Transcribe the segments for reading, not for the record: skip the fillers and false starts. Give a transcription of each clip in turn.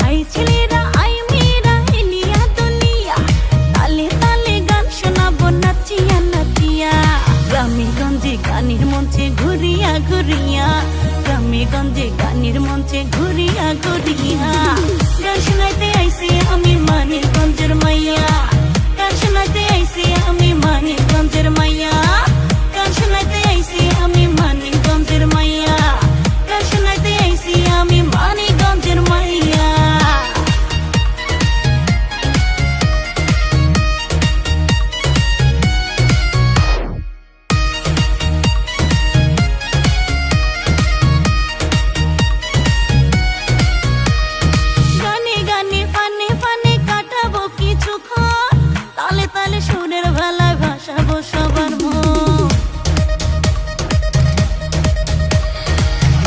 I ছেলেরা I মেয়েরা এলিয়া দুনিয়া, তালে তালে গান শোনাবো নাচিয়া নাচিয়া। গ্রামে গঞ্জে গানের মঞ্চে ঘুরিয়া ঘুরিয়া, গ্রামে গঞ্জে গানের মঞ্চে ঘুরিয়া ঘুরিয়া। গান শোনাইতে আইছি আমি মানিকগঞ্জের মাইয়া, গান শোনাইতে আইছি আমি মানিকগঞ্জের মাইয়া, গান শোনাইতে আইছি আমি মানিকগঞ্জের মাইয়া, গান শোনাইতে আইছি আমি মানিকগঞ্জের মাইয়া। গানে গানে ফানে ফানে কাটাবো কিছুক্ষণ, তালে তালে সুরের ভেলায় ভাসাবো সবার মন।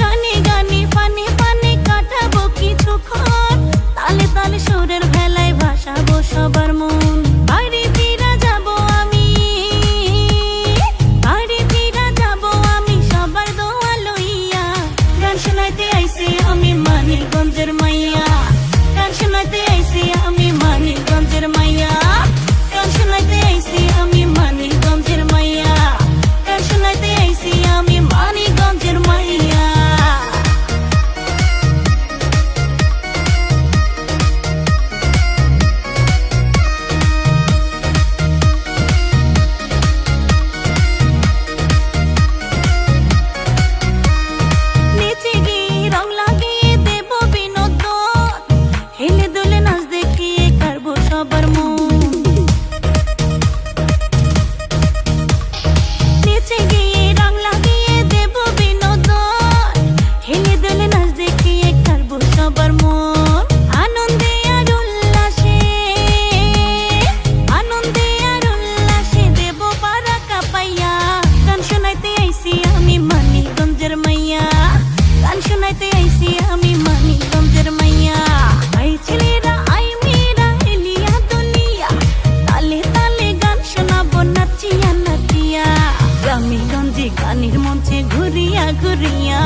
গানে গানে ফানে ফানে কাটাবো কিছুক্ষণ, তালে তালে সুরের ভেলায় ভাসাবো সবার মন। বাড়ি ফিরা যাবো আমি, বাড়ি ফিরা যাবো আমি সবার দোয়া লইয়া। গান শোনাইতে আইছি আমি মানিকগঞ্জের মাইয়া, গান শোনাইতে আইছি আমি মানিকগঞ্জের মাইয়া, গান শোনাইতে আইছি আমি মানিকগঞ্জের মাইয়া, গান শোনাইতে আইছি আমি মানিকগঞ্জের মাইয়া। নেচে গিয়ে রং লাগিয়ে দেব বিনোদন, হেলে দুলে নাচ দেখিয়ে কাড়বো সবার মন। নেচে গিয়ে রং লাগিয়ে দেব বিনোদন, হেলে দুলে নাচ দেখিয়ে কাড়বো সবার মন। আনন্দে আর উল্লাসে, আনন্দে আর উল্লাসে দেব পারা কাপাইয়া। গান শোনাইতে আইছি আমি মানিকগঞ্জের মাইয়া, গান শোনাইতে আইছি আমি মানিকগঞ্জের মাইয়া। আই ছেলেরা আই মেয়েরা এলিয়া দুনিয়া, তালে তালে গান শোনাবো নাচিয়া নাচিয়া। গ্রামে গঞ্জে গানের মঞ্চে ঘুরিয়া ঘুরিয়া,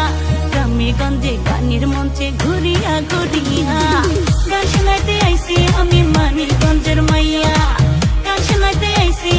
গ্রামে গঞ্জে গানের মঞ্চে ঘুরিয়া ঘুরিয়া। গান শোনাইতে আইছি আমি মানিকগঞ্জের মাইয়া, গান শোনাইতে আইছি